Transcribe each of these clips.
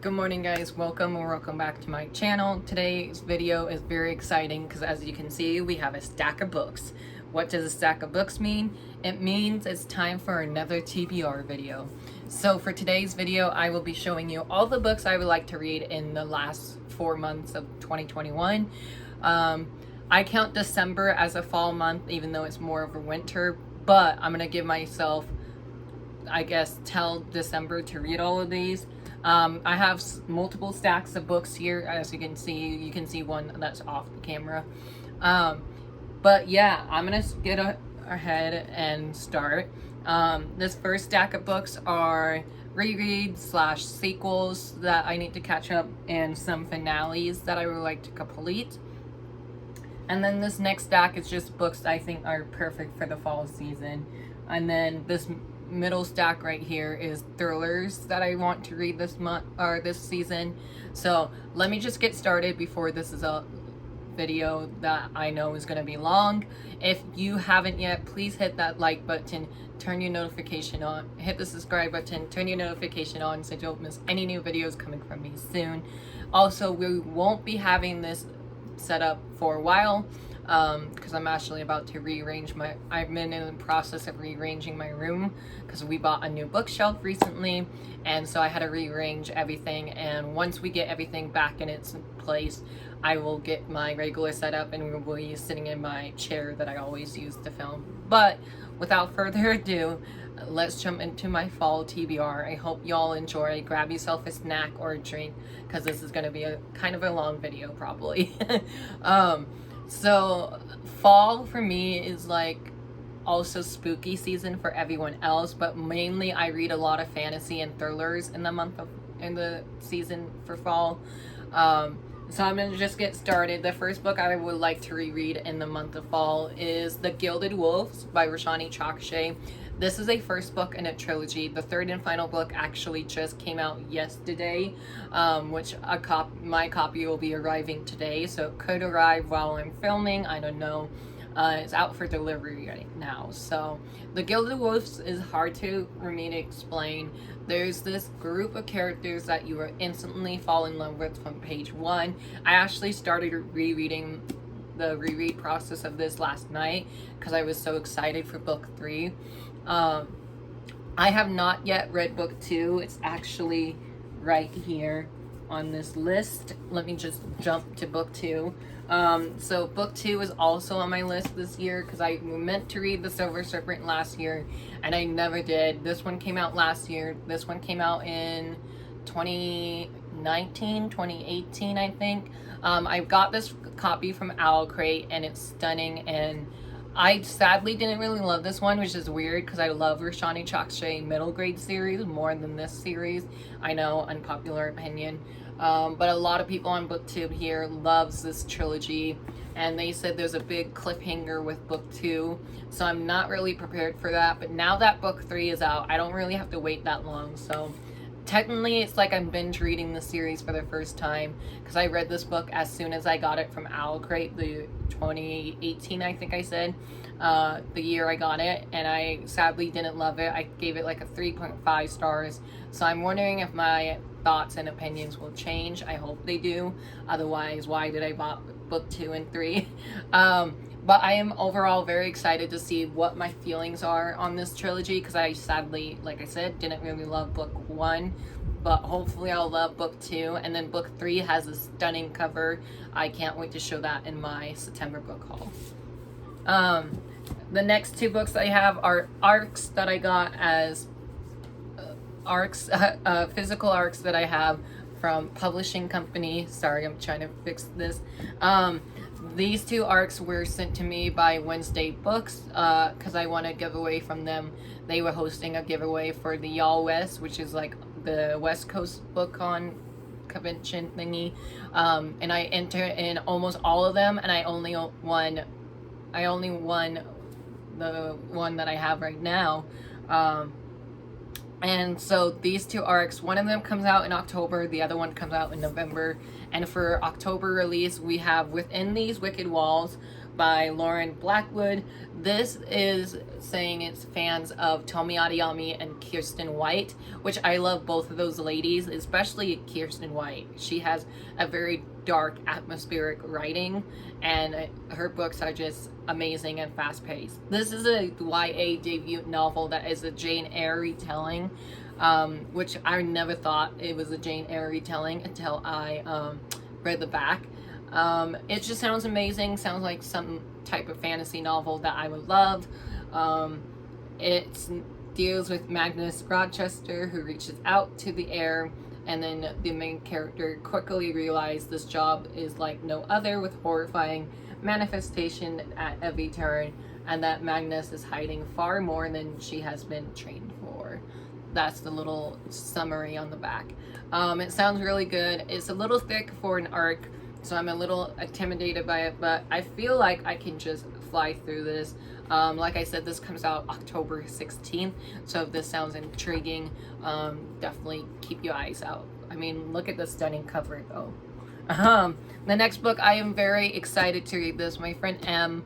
Good morning guys, welcome back to my channel. Today's video is very exciting because as you can see we have a stack of books. What does a stack of books mean? It means it's time for another TBR video. So for today's video I will be showing you all the books I would like to read in the last 4 months of 2021. I count December as a fall month even though it's more of a winter, but I'm gonna give myself, I guess, till December to read all of these. I have multiple stacks of books here, as you can see one that's off the camera. But yeah, I'm gonna get ahead and start. This first stack of books are rereads / sequels that I need to catch up and some finales that I would like to complete. And then this next stack is just books I think are perfect for the fall season. And then this middle stack right here is thrillers that I want to read this month or this season. So let me just get started before this is a video that I know is going to be long. If you haven't yet, please hit that like button, turn your notification on, hit the subscribe button, turn your notification on so you don't miss any new videos coming from me soon. Also, we won't be having this set up for a while because I'm actually about to I've been in the process of rearranging my room because we bought a new bookshelf recently, and so I had to rearrange everything, and once we get everything back in its place I will get my regular setup and we will be sitting in my chair that I always use to film. But without further ado, let's jump into my fall TBR. I hope y'all enjoy. Grab yourself a snack or a drink because this is going to be a kind of a long video probably. So fall for me is like also spooky season for everyone else, but mainly I read a lot of fantasy and thrillers in the season for fall. So I'm gonna just get started. The first book I would like to reread in the month of fall is The Gilded Wolves by Roshani Chokshi. This is a first book in a trilogy. The third and final book actually just came out yesterday, which my copy will be arriving today, so it could arrive while I'm filming, I don't know. It's out for delivery right now. So The Gilded Wolves is hard for me to explain. There's this group of characters that you will instantly fall in love with from page 1. I actually started rereading the reread process of this last night because I was so excited for book 3. I have not yet read book 2. It's actually right here on this list. Let me just jump to book 2. So book 2 is also on my list this year because I meant to read The Silver Serpent last year and I never did. This one came out last year. This one came out in 2018 I think. I got this copy from Owl Crate and it's stunning, and I sadly didn't really love this one, which is weird because I love Roshani Chokshi middle grade series more than this series. I know, unpopular opinion. But a lot of people on BookTube here loves this trilogy, and they said there's a big cliffhanger with book 2, so I'm not really prepared for that. But now that book 3 is out, I don't really have to wait that long, so technically it's like I'm binge reading the series for the first time because I read this book as soon as I got it from Owl Crate, the 2018 I think I said, the year I got it, and I sadly didn't love it. I gave it like a 3.5 stars, so I'm wondering if my thoughts and opinions will change. I hope they do, otherwise why did I buy book 2 and 3? But I am overall very excited to see what my feelings are on this trilogy because I sadly, like I said, didn't really love book 1, but hopefully I'll love book 2, and then book 3 has a stunning cover. I can't wait to show that in my September book haul. The next 2 books I have are arcs that I got as physical arcs that I have from publishing company. Sorry, I'm trying to fix this. These 2 arcs were sent to me by Wednesday Books because I want to give away from them. They were hosting a giveaway for the Y'all West, which is like the West Coast BookCon convention thingy, and I entered in almost all of them, and I only won the one that I have right now. And so these 2 arcs, one of them comes out in October, the other one comes out in November. And for October release, we have Within These Wicked Walls, by Lauren Blackwood. This is saying it's fans of Tomi Adeyemi and Kirsten White, which I love both of those ladies, especially Kirsten White. She has a very dark, atmospheric writing, and her books are just amazing and fast-paced. This is a YA debut novel that is a Jane Eyre retelling, which I never thought it was a Jane Eyre retelling until I read the back. It just sounds amazing. Sounds like some type of fantasy novel that I would love. It deals with Magnus Rochester, who reaches out to the heir, and then the main character quickly realizes this job is like no other, with horrifying manifestation at every turn, and that Magnus is hiding far more than she has been trained for. That's the little summary on the back. It sounds really good. It's a little thick for an arc, so I'm a little intimidated by it, but I feel like I can just fly through this. Like I said, this comes out October 16th, so if this sounds intriguing, definitely keep your eyes out. I mean, look at the stunning cover though. The next book, I am very excited to read this. My friend M,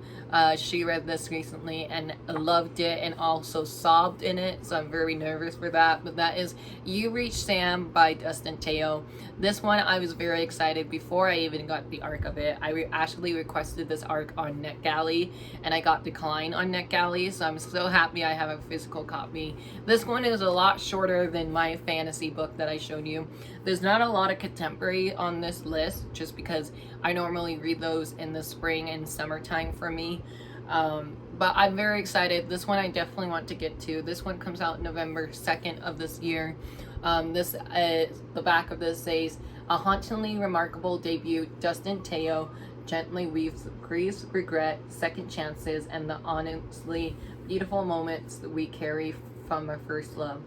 she read this recently and loved it and also sobbed in it, so I'm very nervous for that. But that is You Reach Sam by Dustin Teo. This one I was very excited before I even got the arc of it. I actually requested this arc on NetGalley and I got declined on NetGalley, so I'm so happy I have a physical copy. This one is a lot shorter than my fantasy book that I showed you. There's not a lot of contemporary on this list just because I normally read those in the spring and summertime for me. But I'm very excited. This one I definitely want to get to. This one comes out November 2nd of this year. The back of this says, a hauntingly remarkable debut, Dustin Teo gently weaves grief, regret, second chances, and the honestly beautiful moments that we carry from our first love.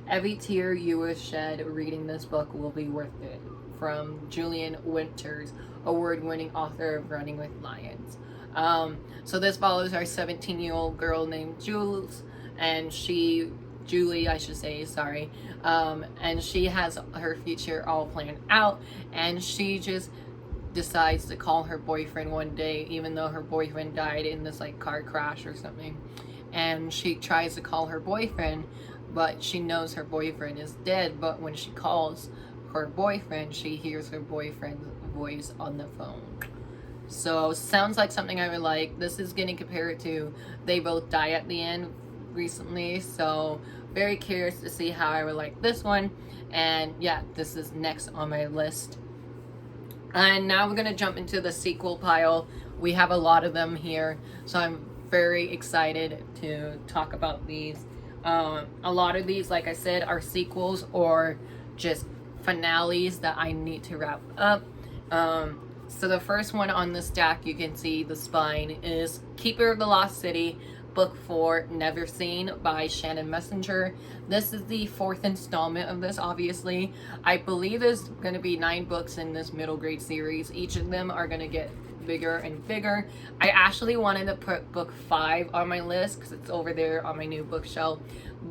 Every tear you will shed reading this book will be worth it. From Julian Winters, award-winning author of Running with Lions. So this follows our 17-year-old girl named Jules, and Julie, I should say, sorry. And she has her future all planned out, and she just decides to call her boyfriend one day, even though her boyfriend died in this like car crash or something. And she tries to call her boyfriend, but she knows her boyfriend is dead. But when she calls her boyfriend, she hears her boyfriend's voice on the phone. So sounds like something I would like. This is getting compared to They Both Die at the End recently, so very curious to see how I would like this one. And yeah, this is next on my list. And now we're gonna jump into the sequel pile. We have a lot of them here, so I'm very excited to talk about these. A lot of these, like I said, are sequels or just finales that I need to wrap up. So the first one on the stack, you can see the spine, is Keeper of the Lost City, Book 4, Never Seen by Shannon Messenger. This is the 4th installment of this, obviously. I believe there's going to be 9 books in this middle grade series. Each of them are going to get bigger and bigger. I actually wanted to put book 5 on my list because it's over there on my new bookshelf.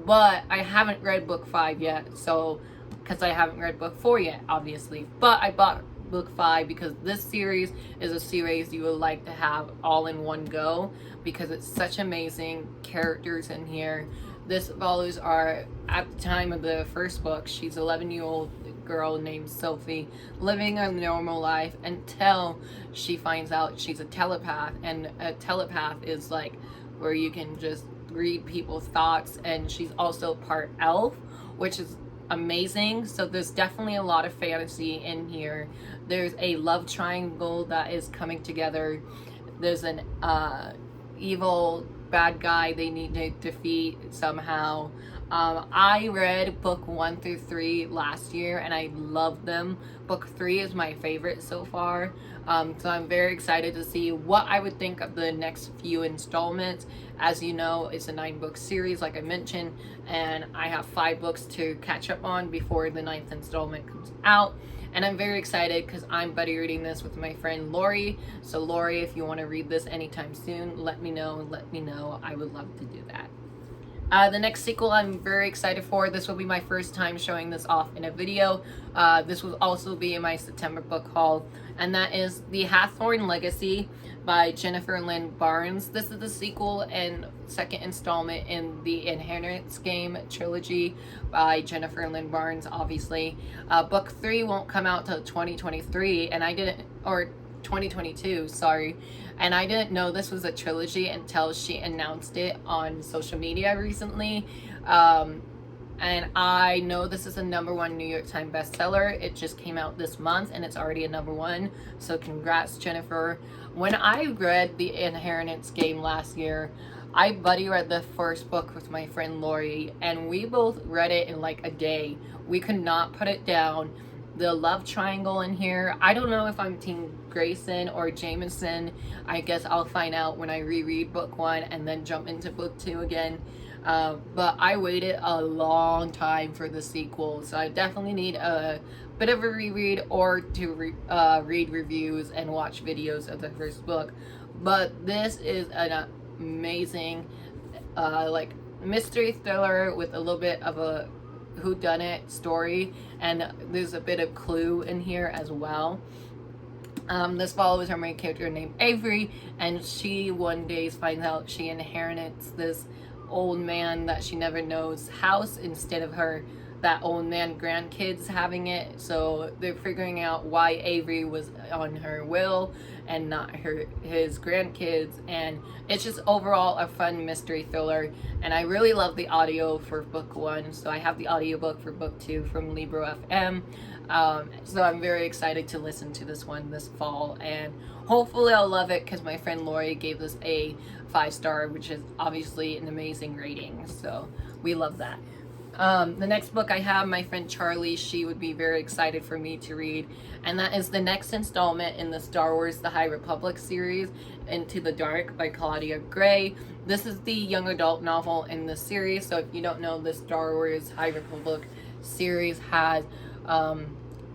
But I haven't read book 5 yet, so because I haven't read book 4 yet, obviously. But I bought book 5 because this series is a series you would like to have all in one go because it's such amazing characters in here. This follows our, at the time of the first book, she's an 11-year-old girl named Sophie living a normal life until she finds out she's a telepath, and a telepath is like where you can just read people's thoughts, and she's also part elf, which is amazing. So there's definitely a lot of fantasy in here. There's a love triangle that is coming together. There's an evil bad guy they need to defeat somehow. I read book 1 through 3 last year and I loved them. Book 3 is my favorite so far. So I'm very excited to see what I would think of the next few installments. As you know, it's a 9-book series, like I mentioned, and I have 5 books to catch up on before the 9th installment comes out. And I'm very excited because I'm buddy reading this with my friend Lori. So Lori, if you want to read this anytime soon, let me know. I would love to do that. The next sequel I'm very excited for. This will be my first time showing this off in a video. This will also be in my September book haul, and that is the Hawthorne Legacy by Jennifer Lynn Barnes. This is the sequel and second installment in the Inheritance game trilogy by Jennifer Lynn Barnes, obviously. Book 3 won't come out till 2023, and I didn't, or 2022, sorry. And I didn't know this was a trilogy until she announced it on social media recently. And I know this is a #1 New York Times bestseller. It just came out this month and it's already a #1. So congrats, Jennifer. When I read the Inheritance game last year, I buddy read the first book with my friend Lori, and we both read it in like a day. We could not put it down. The love triangle in here, I don't know if I'm team Grayson or Jameson. I guess I'll find out when I reread book 1 and then jump into book 2 again. But I waited a long time for the sequel, so I definitely need a bit of a reread or to read reviews and watch videos of the first book. But this is an amazing like mystery thriller with a little bit of a whodunit story, and there's a bit of clue in here as well. This follows our main character named Avery, and she one day finds out she inherits this old man that she never knows house instead of that old man grandkids having it. So they're figuring out why Avery was on her will and not his grandkids, and it's just overall a fun mystery thriller. And I really love the audio for book 1, so I have the audiobook for book 2 from Libro FM. So I'm very excited to listen to this one this fall, and hopefully I'll love it because my friend Lori gave this a 5-star, which is obviously an amazing rating, so we love that. The next book I have, my friend Charlie, she would be very excited for me to read, and that is the next installment in the Star Wars The High Republic series, Into the Dark by Claudia Gray. This is the young adult novel in the series, so if you don't know, the Star Wars High Republic series has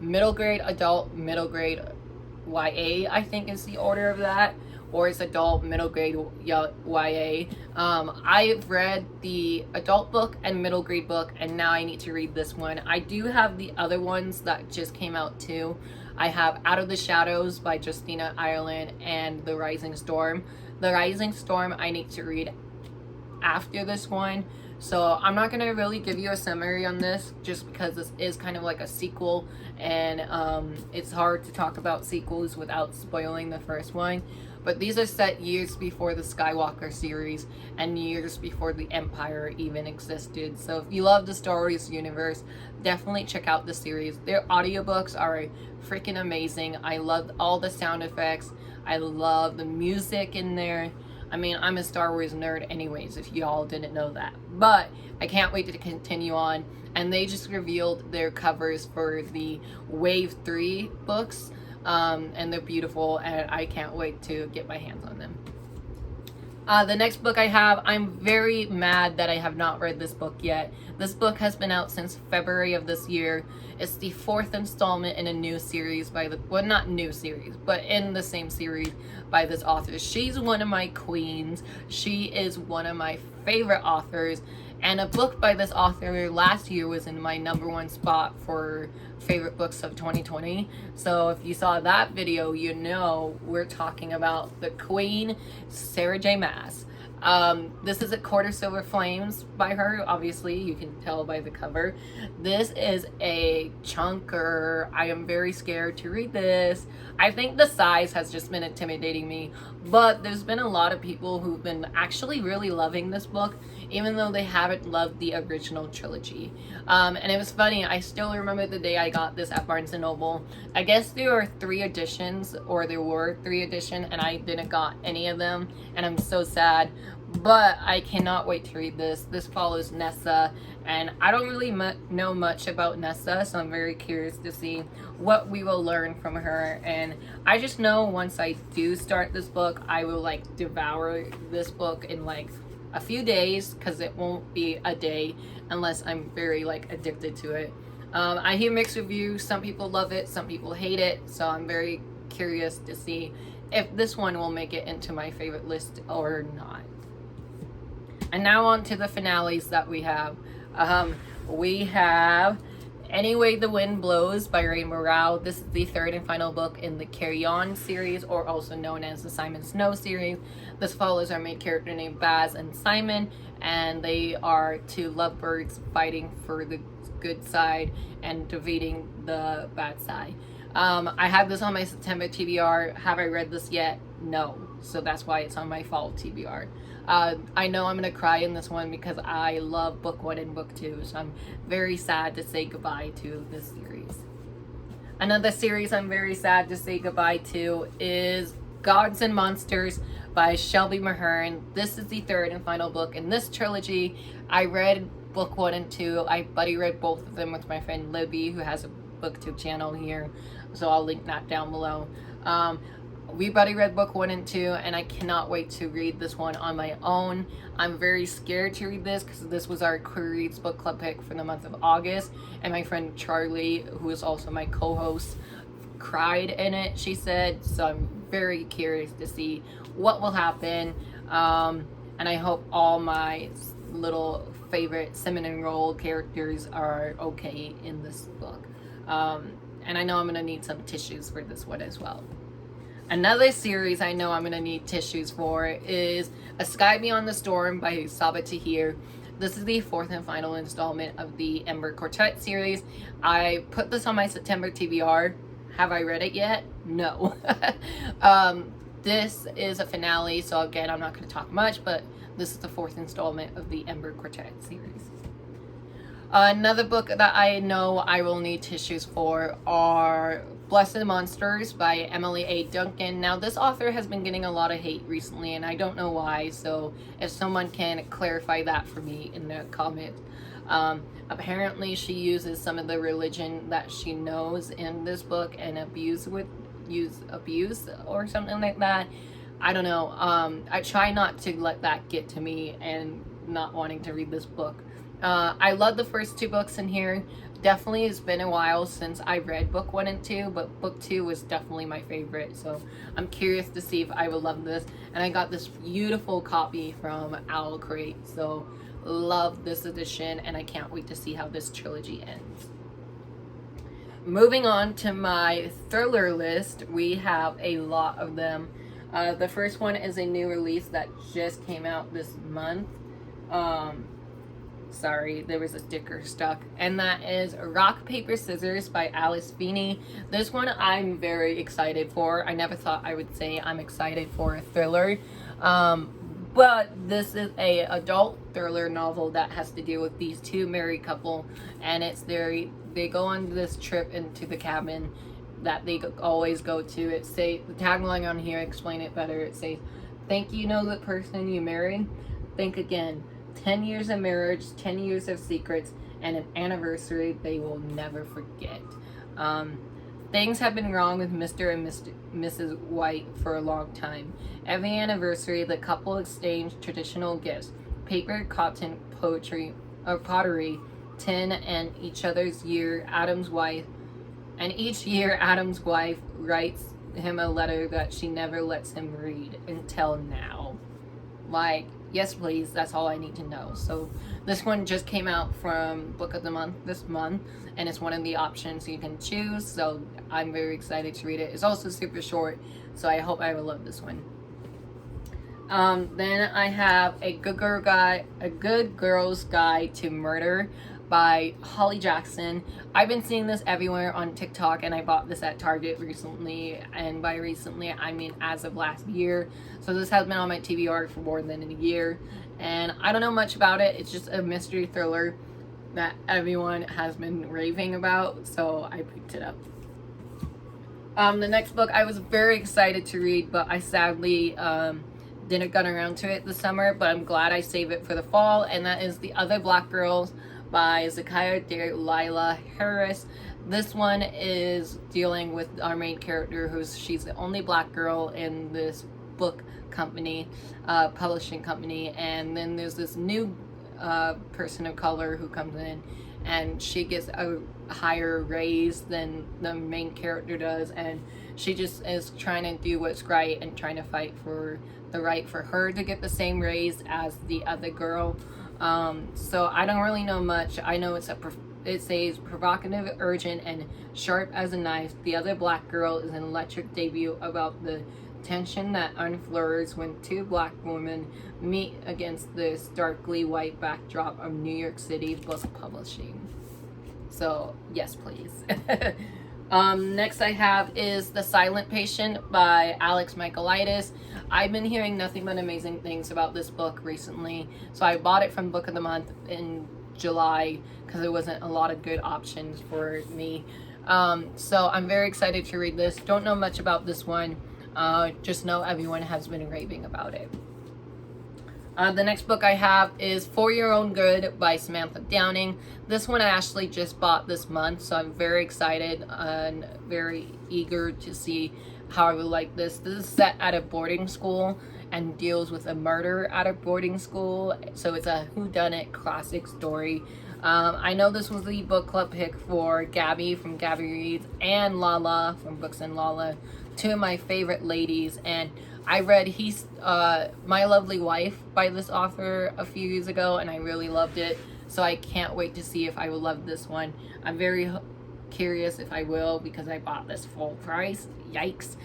middle grade, adult, middle grade, YA, I think is the order of that, or it's adult, middle grade, YA. I've read the adult book and middle grade book, and now I need to read this one. I do have the other ones that just came out too. I have Out of the Shadows by Justina Ireland and The Rising Storm. The Rising Storm I need to read after this one, so I'm not gonna really give you a summary on this just because this is kind of like a sequel, and it's hard to talk about sequels without spoiling the first one. But these are set years before the Skywalker series and years before the Empire even existed. So if you love the Star Wars universe, definitely check out the series. Their audiobooks are freaking amazing. I love all the sound effects. I love the music in there. I mean, I'm a Star Wars nerd anyways, if y'all didn't know that. But I can't wait to continue on. And they just revealed their covers for the Wave 3 books. And they're beautiful, and I can't wait to get my hands on them. The next book I have, I'm very mad that I have not read this book yet. This book has been out since February of this year. It's the 4th installment in a new series by well, not new series, but in the same series by this author. She's one of my queens. She is one of my favorite authors, and a book by this author last year was in my #1 spot for favorite books of 2020. So if you saw that video, you know we're talking about the queen, Sarah J. Maas. This is A Quarter Silver Flames by her. Obviously, you can tell by the cover. This is a chunker. I am very scared to read this. I think the size has just been intimidating me, but there's been a lot of people who've been actually really loving this book, even though they haven't loved the original trilogy. And it was funny, I still remember the day I got this at Barnes & Noble. I guess there were 3 editions, or there were 3 editions, and I didn't got any of them, and I'm so sad. But I cannot wait to read this. This follows Nessa, and I don't really know much about Nessa, so I'm very curious to see what we will learn from her. And I just know once I do start this book, I will like devour this book in like a few days, because it won't be a day unless I'm very like addicted to it. I hear mixed reviews. Some people love it, some people hate it, so I'm very curious to see if this one will make it into my favorite list or not. And now on to the finales that we have. We have Any Way the Wind Blows by Ray Morale. This is the third and final book in the Carry On series, or also known as the Simon Snow series. This follows our main character named Baz and Simon, and they are two lovebirds fighting for the good side and defeating the bad side. I have this on my September TBR. Have I read this yet? No. So that's why it's on my fall TBR. I know I'm going to cry in this one because I love book 1 and book 2. So I'm very sad to say goodbye to this series. Another series I'm very sad to say goodbye to is Gods and Monsters by Shelby Mahern. This is the third and final book in this trilogy. I read book 1 and 2. I buddy read both of them with my friend Levy, who has a booktube channel here. So I'll link that down below. We buddy read book 1 and 2, and I cannot wait to read this one on my own. I'm very scared to read this because this was our Queer Reads book club pick for the month of August, and my friend Charlie, who is also my co-host, cried in it, she said. So I'm very curious to see what will happen, and I hope all my little favorite cinnamon roll characters are okay in this book. And I know I'm going to need some tissues for this one as well. Another series I know I'm going to need tissues for is A Sky Beyond the Storm by Saba Tahir. This is the fourth and final installment of the Ember Quartet series. I put this on my September TBR. Have I read it yet? No. This is a finale, so again, I'm not going to talk much, but this is the fourth installment of the Ember Quartet series. Another book that I know I will need tissues for are Blessed Monsters by Emily A. Duncan. Now, this author has been getting a lot of hate recently, and I don't know why, so if someone can clarify that for me in the comments. Apparently, she uses some of the religion that she knows in this book and abuse or something like that. I don't know. I try not to let that get to me and not wanting to read this book. I love the first two books in here. Definitely it's been a while since I read book 1 and 2, but book 2 was definitely my favorite, so I'm curious to see if I will love this. And I got this beautiful copy from Owl Crate, so love this edition, and I can't wait to see how this trilogy ends. Moving on to my thriller list, we have a lot of them. The first one is a new release that just came out this month. Sorry, there was a sticker stuck. And that is Rock, Paper, Scissors by Alice Feeney. This one I'm very excited for. I never thought I would say I'm excited for a thriller. But this is a adult thriller novel that has to do with these two married couple. And it's they go on this trip into the cabin that they always go to. It say the tagline on here, explain it better. It says, "Think you know the person you married? Think again. 10 years of marriage, 10 years of secrets, and an anniversary they will never forget." Things have been wrong with Mr. and Mrs. White for a long time. Every anniversary, the couple exchanged traditional gifts: paper, cotton, pottery, tin, and each year, Adam's wife writes him a letter that she never lets him read until now. Like, yes, please, that's all I need to know. So this one just came out from Book of the Month this month, and it's one of the options you can choose, so I'm very excited to read it. It's also super short, so I hope I will love this one. Then I have A Good Girl's Guide to Murder by Holly Jackson. I've been seeing this everywhere on TikTok, and I bought this at Target recently, and by recently I mean as of last year. So this has been on my TBR for more than a year, and I don't know much about it. It's just a mystery thriller that everyone has been raving about, so I picked it up. The next book I was very excited to read, but I sadly didn't get around to it this summer, but I'm glad I saved it for the fall, and that is The Other Black Girls by Zakiya Delilah Harris. This one is dealing with our main character, she's the only black girl in this book company, publishing company, and then there's this new person of color who comes in, and she gets higher raise than the main character does, and she just is trying to do what's right and trying to fight for the right for her to get the same raise as the other girl. So I don't really know much. I know it says provocative, urgent, and sharp as a knife. The Other Black Girl is an electric debut about the tension that unfurls when two black women meet against this darkly white backdrop of New York City book publishing. So yes, please. Next I have is The Silent Patient by Alex Michaelides. I've been hearing nothing but amazing things about this book recently, so I bought it from Book of the Month in July because there wasn't a lot of good options for me. So I'm very excited to read this. Don't know much about this one. Just know everyone has been raving about it. The next book I have is For Your Own Good by Samantha Downing. This one I actually just bought this month, so I'm very excited and very eager to see how I would like this. This is set at a boarding school and deals with a murder at a boarding school, so it's a whodunit classic story. I know this was the book club pick for Gabby from Gabby Reads and Lala from Books and Lala, two of my favorite ladies, and I read My Lovely Wife by this author a few years ago, and I really loved it, so I can't wait to see if I will love this one. I'm very curious if I will, because I bought this full price. Yikes.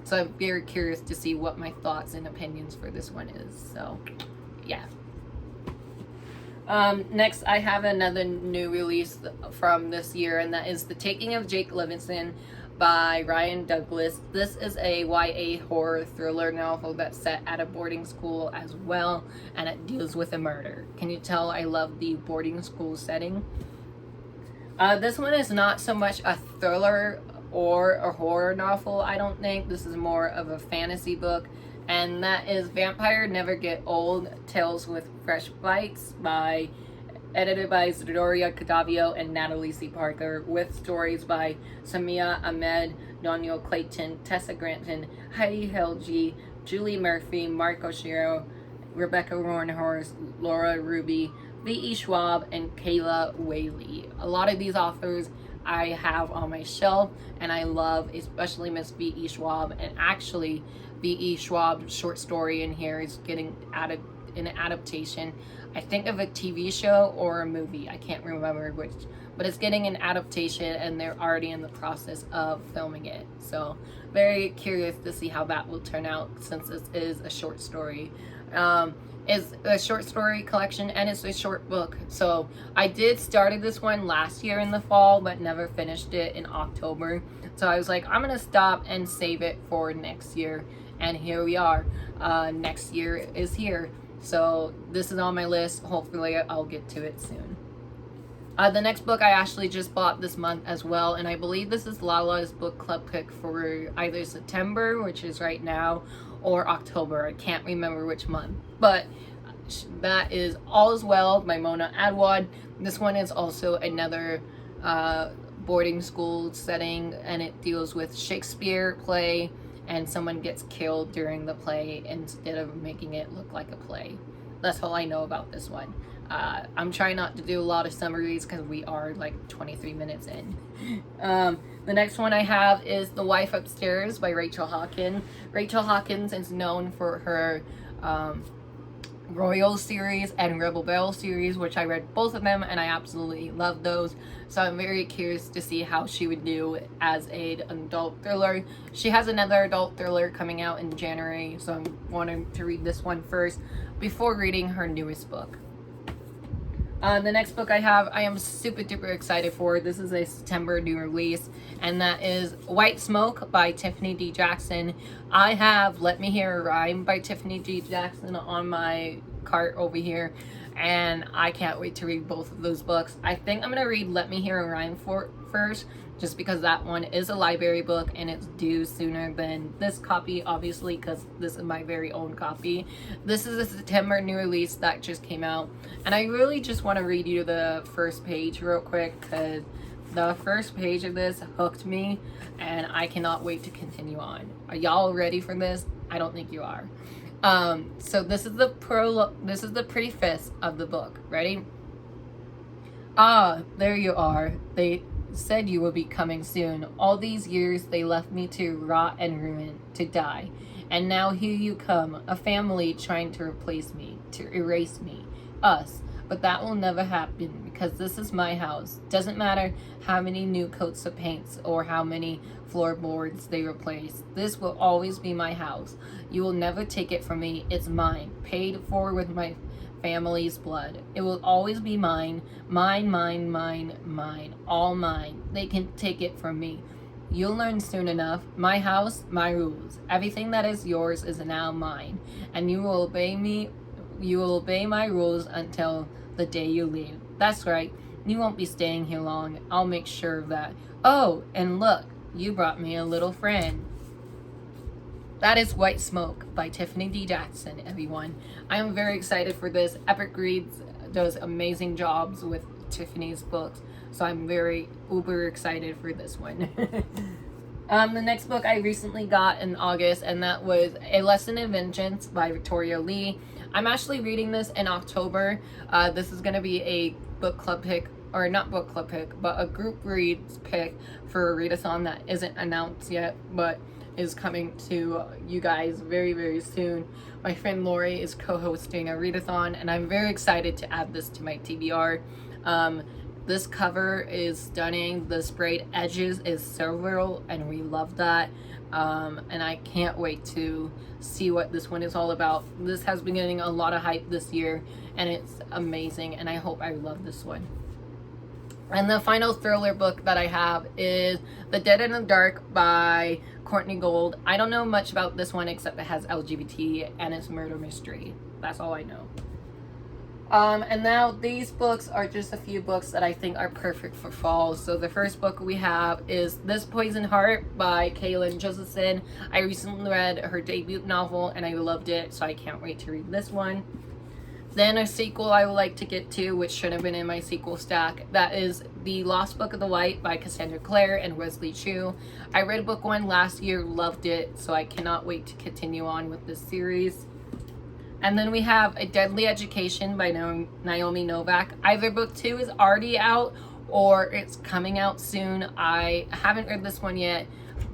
So I'm very curious to see what my thoughts and opinions for this one is. So yeah. Next I have another new release from this year, and that is The Taking of Jake Levinson by Ryan Douglas. This is a YA horror thriller novel that's set at a boarding school as well, and it deals with a murder. Can you tell I love the boarding school setting? This one is not so much a thriller or a horror novel, I don't think. This is more of a fantasy book, and that is Vampire Never Get Old, Tales with Fresh Bites edited by Zadoria Cadavio and Natalie C. Parker, with stories by Samia Ahmed, Daniel Clayton, Tessa Granton, Heidi Helge, Julie Murphy, Mark Oshiro, Rebecca Roanhorst, Laura Ruby, V.E. Schwab, and Kayla Whaley. A lot of these authors I have on my shelf, and I love, especially Miss V.E. Schwab, and actually V.E. Schwab's short story in here is getting added in an adaptation, I think, of a TV show or a movie. I can't remember which, but it's getting an adaptation, and they're already in the process of filming it. So very curious to see how that will turn out, since this is a short story. Is a short story collection, and it's a short book. So I did started this one last year in the fall, but never finished it in October. So I was like, I'm gonna stop and save it for next year, and here we are. Next year is here. So this is on my list. Hopefully I'll get to it soon. The next book I actually just bought this month as well, and I believe this is Lala's book club pick for either September, which is right now, or October. I can't remember which month, but that is All Is Well by Mona Adwad. This one is also another boarding school setting, and it deals with Shakespeare play, and someone gets killed during the play instead of making it look like a play. That's all I know about this one. I'm trying not to do a lot of summaries because we are like 23 minutes in. The next one I have is The Wife Upstairs by Rachel Hawkins. Rachel Hawkins is known for her Royal series and Rebel Belle series, which I read both of them, and I absolutely love those. So I'm very curious to see how she would do as an adult thriller. She has another adult thriller coming out in January, so I'm wanting to read this one first before reading her newest book. The next book I have, I am super duper excited for. This is a September new release, and that is White Smoke by Tiffany D. Jackson. I have Let Me Hear a Rhyme by Tiffany D. Jackson on my cart over here, and I can't wait to read both of those books. I think I'm gonna read Let Me Hear a Rhyme first, just because that one is a library book and it's due sooner than this copy, obviously, because this is my very own copy. This is a September new release that just came out, and I really just want to read you the first page real quick, because the first page of this hooked me, and I cannot wait to continue on. Are y'all ready for this? I don't think you are. So this is the preface of the book. Ready? Ah, there you are. They said you will be coming soon. All these years they left me to rot and ruin, to die. And now here you come, a family trying to replace me, to erase me, us. But that will never happen because this is my house. Doesn't matter how many new coats of paints or how many floorboards they replace. This will always be my house. You will never take it from me. It's mine, paid for with my family's blood. It will always be mine, mine, mine, mine, mine, all mine. They can take it from me. You'll learn soon enough. My house, my rules. Everything that is yours is now mine, and you will obey me. You will obey my rules until the day you leave. That's right. You won't be staying here long. I'll make sure of that. Oh, and look, you brought me a little friend. That is White Smoke by Tiffany D. Jackson, everyone. I am very excited for this. Epic Reads does amazing jobs with Tiffany's books, so I'm very uber excited for this one. The next book I recently got in August, and that was A Lesson in Inventions by Victoria Lee. I'm actually reading this in October. This is going to be a book club pick, or not book club pick, but a group reads pick for a readathon that isn't announced yet, but is coming to you guys very, very soon. My friend Lori is co-hosting a readathon, and I'm very excited to add this to my TBR. This cover is stunning. The sprayed edges is several, and we love that. And I can't wait to see what this one is all about. This has been getting a lot of hype this year, and it's amazing, and I hope I love this one. And the final thriller book that I have is The Dead in the Dark by Courtney Gold. I don't know much about this one except it has LGBT and it's murder mystery. That's all I know. And now these books are just a few books that I think are perfect for fall. So the first book we have is This Poison Heart by Kaylin Josephson. I recently read her debut novel and I loved it, so I can't wait to read this one. Then a sequel I would like to get to, which should have been in my sequel stack, that is The Lost Book of the White by Cassandra Clare and Wesley Chu. I read book 1 last year, loved it, so I cannot wait to continue on with this series. And then we have A Deadly Education by Naomi Novak. Either book 2 is already out or it's coming out soon. I haven't read this one yet,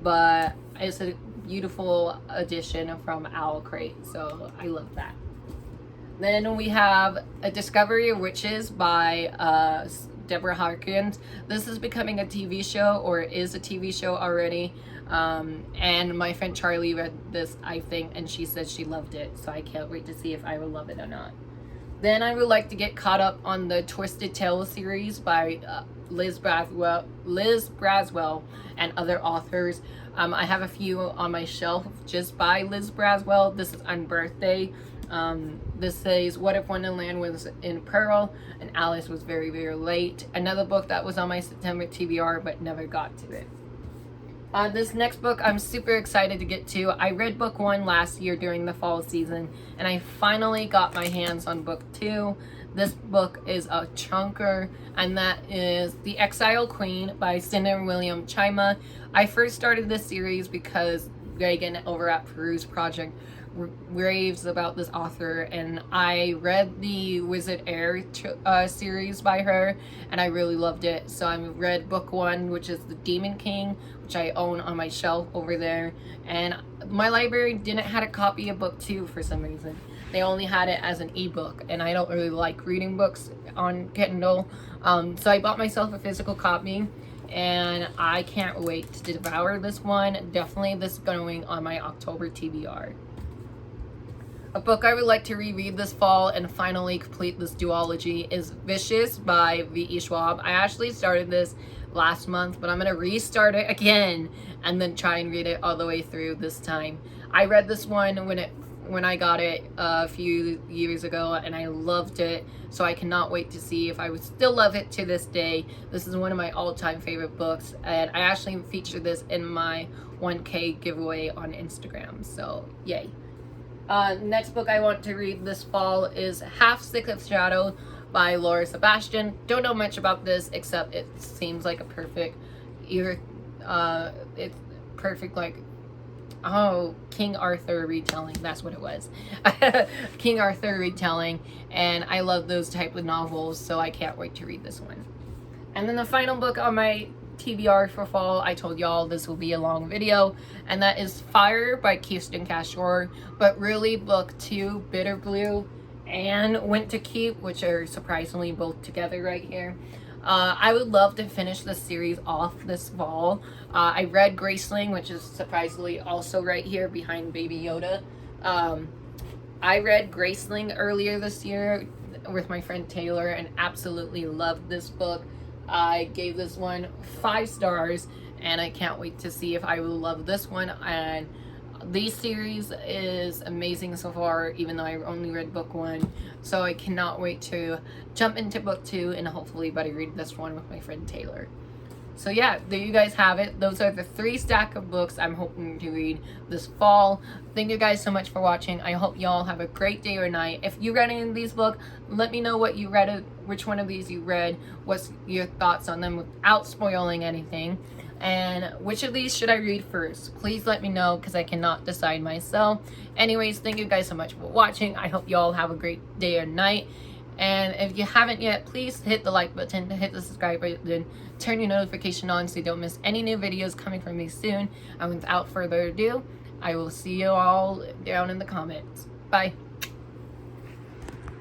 but it's a beautiful addition from Owl Crate, so I love that. Then we have A Discovery of Witches by Deborah Harkins. This is becoming a TV show, or it is a TV show already. And my friend Charlie read this, I think, and she said she loved it. So I can't wait to see if I will love it or not. Then I would like to get caught up on the Twisted Tales series by Liz Braswell and other authors. I have a few on my shelf just by Liz Braswell. This is on birthday. This says, What If Wonderland was in Pearl and Alice was very, very late. Another book that was on my September TBR but never got to it. This next book I'm super excited to get to. I read book 1 last year during the fall season, and I finally got my hands on book 2. This book is a chunker, and that is The Exile Queen by Cinder William Chima. I first started this series because Reagan over at Peruse Project raves about this author, and I read the Wizard Air series by her, and I really loved it. So I read book 1, which is The Demon King, which I own on my shelf over there, and my library didn't have a copy of book 2 for some reason. They only had it as an ebook, and I don't really like reading books on Kindle, so I bought myself a physical copy, and I can't wait to devour this one. Definitely this going on my October TBR. A book I would like to reread this fall and finally complete this duology is Vicious by V.E. Schwab. I actually started this last month, but I'm going to restart it again and then try and read it all the way through this time. I read this one when I got it a few years ago, and I loved it, so I cannot wait to see if I would still love it to this day. This is one of my all-time favorite books, and I actually featured this in my 1K giveaway on Instagram, so yay. Next book I want to read this fall is Half Stick of Shadow by Laura Sebastian. Don't know much about this except it seems like a perfect like Oh, King Arthur retelling. That's what it was. King Arthur retelling. And I love those type of novels, so I can't wait to read this one. And then the final book on my TBR for fall, I told y'all this will be a long video, and that is Fire by Kirsten Cashore, but really book 2, Bitter Blue and Went to Keep, which are surprisingly both together right here. I would love to finish this series off this fall. I read Graceling, which is surprisingly also right here behind Baby Yoda. I read Graceling earlier this year with my friend Taylor and absolutely loved this book. I gave this one 5 stars, and I can't wait to see if I will love this one. And this series is amazing so far, even though I only read book 1. So I cannot wait to jump into book 2 and hopefully buddy read this one with my friend Taylor. So yeah, there you guys have it. Those are the 3 stack of books I'm hoping to read this fall. Thank you guys so much for watching. I hope y'all have a great day or night. If you read any of these books, let me know what you read, which one of these you read, what's your thoughts on them without spoiling anything. And which of these should I read first? Please let me know, because I cannot decide myself. Anyways, thank you guys so much for watching. I hope y'all have a great day or night. And if you haven't yet, please hit the like button, hit the subscribe button, turn your notification on so you don't miss any new videos coming from me soon. And without further ado, I will see you all down in the comments. Bye.